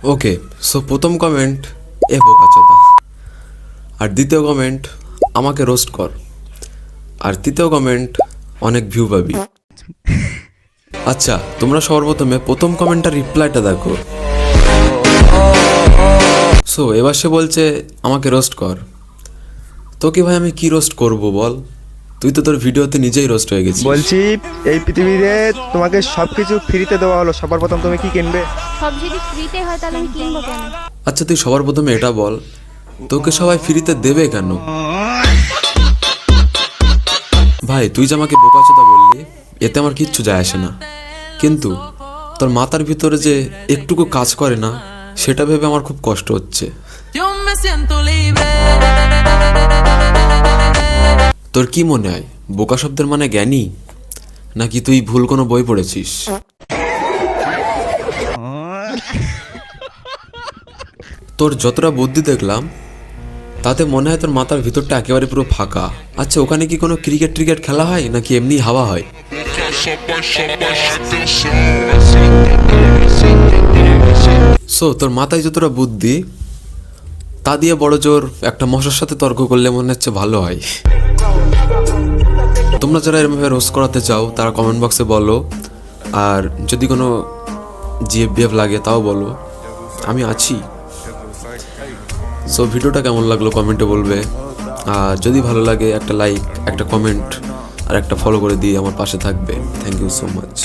ওকে, so প্রথম comment এ বোকাচোদা, আর দ্বিতীয় comment আমাকে রোস্ট কর, আর তৃতীয় কমেন্ট অনেক ভিউ পাবি। আচ্ছা, তোমরা সবার প্রথমে প্রথম কমেন্টটার রিপ্লাইটা দেখো। সো এবার সে বলছে আমাকে রোস্ট কর। তোকে ভাই আমি কি রোস্ট করব বল? তুই তো তোর ভিডিওতে নিজেই রোস্ট হয়ে গেছিস। বলছি এই পৃথিবীতে তোমাকে সবকিছু ফ্রিতে দেওয়া হলো, সবার প্রথম তুমি কি কিনবে? সব যদি ফ্রিতে হয় তাহলে আমি কিনবো কেন? আচ্ছা তুই সবার প্রথমে এটা বল, তোকে সবাই ফ্রিতে দেবে কেন? ভাই তুই যে আমাকে বোকাচোদা বললি এতে আমার কিচ্ছু যায় আসে না, কিন্তু তোর মাথার ভিতরে যে একটুকু কাজ করে না সেটা ভেবে আমার খুব কষ্ট হচ্ছে। তোর কি মনে হয় বোকা শব্দের মানে জ্ঞানী, নাকি তুই ভুল কোনো বই পড়েছিস? তোর যতটা বুদ্ধি দেখলাম তাতে মনে হয় তোর মাথার ভিতরটা একেবারে পুরো ফাঁকা। আচ্ছা ওখানে কি কোনো ক্রিকেট খেলা হয় নাকি এমনি হাওয়া হয়? সো তোর মাথায় যতটা বুদ্ধি তা দিয়ে বড় জোর একটা মশার সাথে তর্ক করলে মনে হচ্ছে ভালো হয়। তোমরা যারা এরমভাবে রোস্ট করাতে চাও তারা কমেন্ট বক্সে বলো, আর যদি কোনো জিএফবিএফ লাগে তাও বলো, আমি আছি। সো ভিডিওটা কেমন লাগলো কমেন্টে বলবে, আর যদি ভালো লাগে একটা লাইক, একটা কমেন্ট আর একটা ফলো করে দিয়ে আমার পাশে থাকবে। Thank you so much.